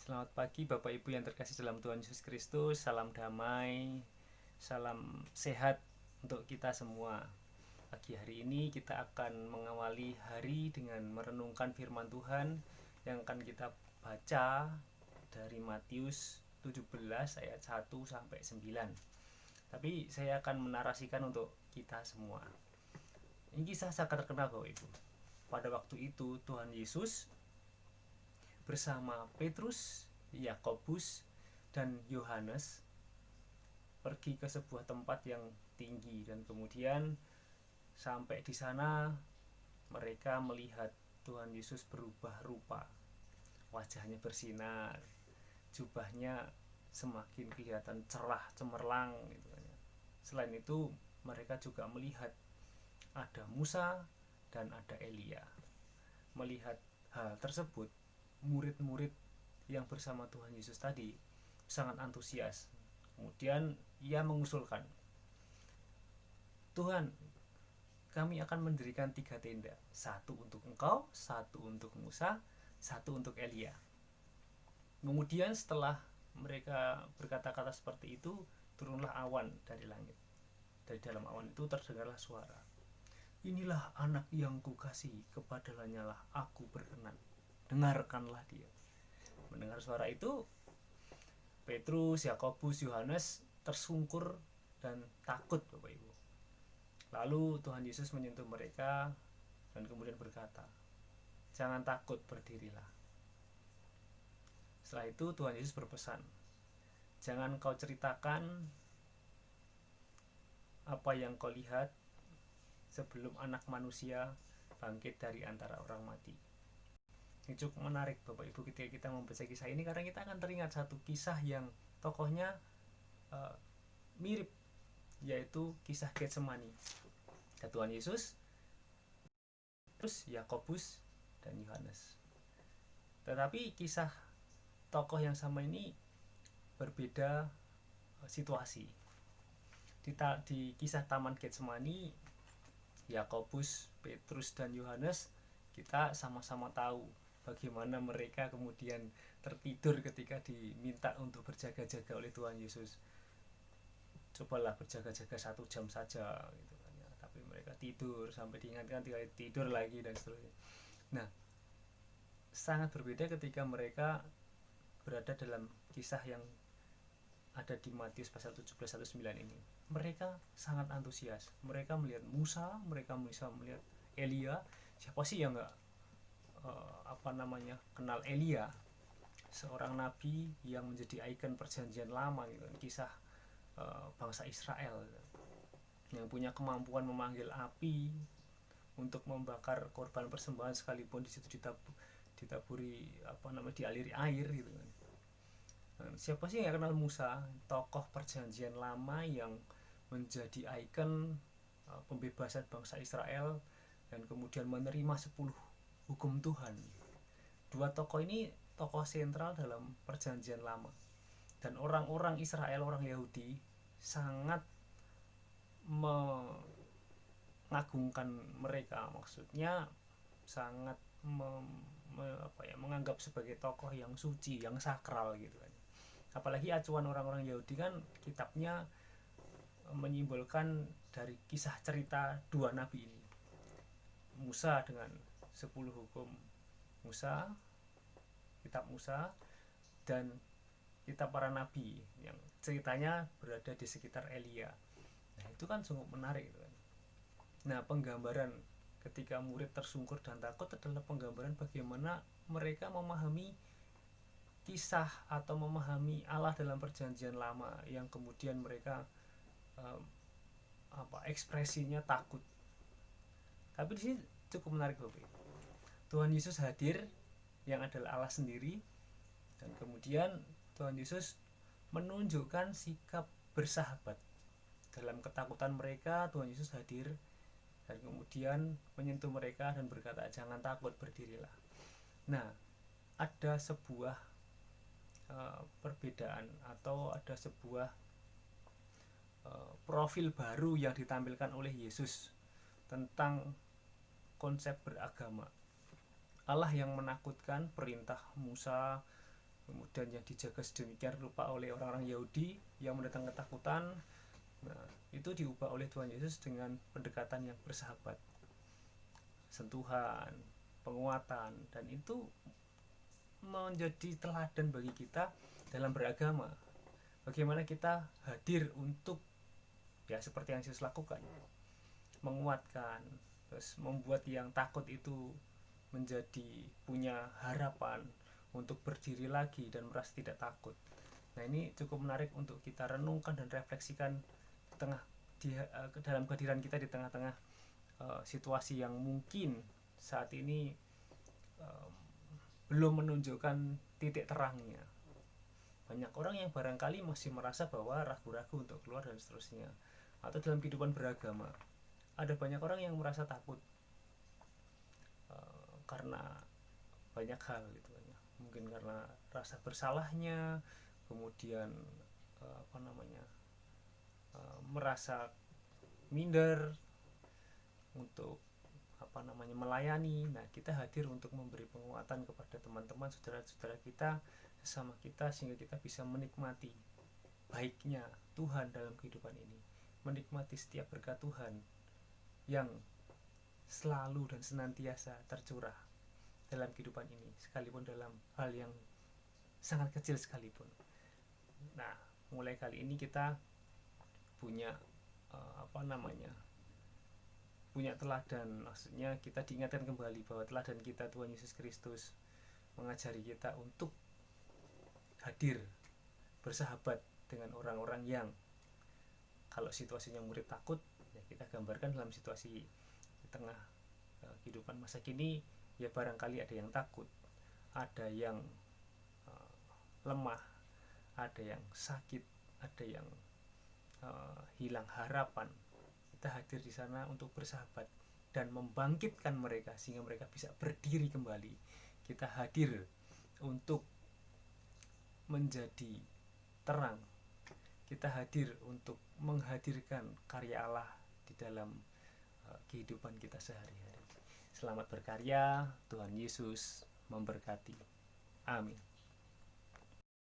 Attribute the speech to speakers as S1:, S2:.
S1: Selamat pagi Bapak Ibu yang terkasih dalam Tuhan Yesus Kristus. Salam damai, salam sehat untuk kita semua. Pagi hari ini kita akan mengawali hari dengan merenungkan firman Tuhan yang akan kita baca dari Matius 17 ayat 1 sampai 9. Tapi saya akan menarasikan untuk kita semua. Ini kisah sangat terkenal Bapak Ibu. Pada waktu itu Tuhan Yesus bersama Petrus, Yakobus, dan Yohanes pergi ke sebuah tempat yang tinggi, dan kemudian sampai di sana mereka melihat Tuhan Yesus berubah rupa. Wajahnya bersinar, jubahnya semakin kelihatan cerah cemerlang gitu. Selain itu mereka juga melihat ada Musa dan ada Elia. Melihat hal tersebut, murid-murid yang bersama Tuhan Yesus tadi sangat antusias. Kemudian ia mengusulkan, Tuhan, kami akan mendirikan 3 tenda, satu untuk engkau, satu untuk Musa, satu untuk Elia. Kemudian setelah mereka berkata-kata seperti itu, turunlah awan dari langit. Dari dalam awan itu terdengarlah suara, inilah anak yang kukasihi, kepadanya lah aku berkenan, dengarkanlah dia. Mendengar suara itu, Petrus, Yakobus, Yohanes tersungkur dan takut Bapak Ibu. Lalu Tuhan Yesus menyentuh mereka dan kemudian berkata, jangan takut, berdirilah. Setelah itu Tuhan Yesus berpesan, jangan kau ceritakan apa yang kau lihat sebelum anak manusia bangkit dari antara orang mati. Ini cukup menarik Bapak Ibu ketika kita membaca kisah ini, karena kita akan teringat satu kisah yang tokohnya mirip, yaitu kisah Getsemani. Tuhan Yesus, terus Yakobus dan Yohanes. Tetapi kisah tokoh yang sama ini berbeda situasi. Di kisah Taman Getsemani, Yakobus, Petrus dan Yohanes, kita sama-sama tahu bagaimana mereka kemudian tertidur ketika diminta untuk berjaga-jaga oleh Tuhan Yesus. Cobalah berjaga-jaga 1 jam saja gitu kan ya. Tapi mereka tidur sampai diingatkan tidur lagi dan seterusnya. Nah, sangat berbeda ketika mereka berada dalam kisah yang ada di Matius pasal 17-19 ini. Mereka sangat antusias. Mereka melihat Musa, mereka bisa melihat Elia. Siapa sih yang nggak kenal Elia, seorang nabi yang menjadi ikon perjanjian lama gitu. Kisah bangsa Israel gitu, yang punya kemampuan memanggil api untuk membakar korban persembahan, sekalipun di situ ditaburi dialiri air gitu kan. Siapa sih yang kenal Musa, tokoh perjanjian lama yang menjadi ikon pembebasan bangsa Israel dan kemudian menerima 10 hukum Tuhan. Dua tokoh ini tokoh sentral dalam perjanjian lama, dan orang-orang Israel, orang Yahudi sangat mengagungkan mereka. Maksudnya sangat menganggap sebagai tokoh yang suci, yang sakral gitu kan. Apalagi acuan orang-orang Yahudi kan kitabnya menyimbolkan dari kisah cerita 2 nabi ini, Musa dengan 10 hukum Musa, kitab Musa, dan kitab para nabi yang ceritanya berada di sekitar Elia. Nah, itu kan sungguh menarik gitu kan. Nah, penggambaran ketika murid tersungkur dan takut adalah penggambaran bagaimana mereka memahami kisah atau memahami Allah dalam perjanjian lama, yang kemudian mereka ekspresinya takut. Tapi di sini cukup menarik Bapak. Tuhan Yesus hadir yang adalah Allah sendiri, dan kemudian Tuhan Yesus menunjukkan sikap bersahabat. Dalam ketakutan mereka, Tuhan Yesus hadir dan kemudian menyentuh mereka dan berkata, jangan takut, berdirilah. Nah, ada sebuah perbedaan atau ada sebuah profil baru yang ditampilkan oleh Yesus tentang konsep beragama. Allah yang menakutkan, perintah Musa kemudian yang dijaga sedemikian rupa oleh orang-orang Yahudi yang mendatangkan ketakutan. Nah, itu diubah oleh Tuhan Yesus dengan pendekatan yang bersahabat, sentuhan, penguatan, dan itu menjadi teladan bagi kita dalam beragama. Bagaimana kita hadir untuk ya seperti yang Yesus lakukan, menguatkan, terus membuat yang takut itu menjadi punya harapan untuk berdiri lagi dan merasa tidak takut. Nah, ini cukup menarik untuk kita renungkan dan refleksikan dalam kehadiran kita di tengah-tengah situasi yang mungkin saat ini uh, belum menunjukkan titik terangnya. Banyak orang yang barangkali masih merasa bahwa ragu-ragu untuk keluar dan seterusnya. Atau dalam kehidupan beragama, ada banyak orang yang merasa takut karena banyak hal gitu ya. Mungkin karena rasa bersalahnya, kemudian merasa minder untuk melayani. Nah, kita hadir untuk memberi penguatan kepada teman-teman, saudara-saudara kita, sesama kita, sehingga kita bisa menikmati baiknya Tuhan dalam kehidupan ini, menikmati setiap berkat Tuhan yang selalu dan senantiasa tercurah dalam kehidupan ini, sekalipun dalam hal yang sangat kecil sekalipun. Nah, mulai kali ini kita punya punya teladan, maksudnya kita diingatkan kembali bahwa teladan kita Tuhan Yesus Kristus mengajari kita untuk hadir bersahabat dengan orang-orang yang kalau situasinya murid takut, ya kita gambarkan dalam situasi di tengah kehidupan masa kini, ya barangkali ada yang takut, ada yang lemah, ada yang sakit, ada yang hilang harapan. Kita hadir di sana untuk bersahabat dan membangkitkan mereka sehingga mereka bisa berdiri kembali. Kita hadir untuk menjadi terang. Kita hadir untuk menghadirkan karya Allah di dalam kehidupan kita sehari-hari. Selamat berkarya, Tuhan Yesus memberkati. Amin.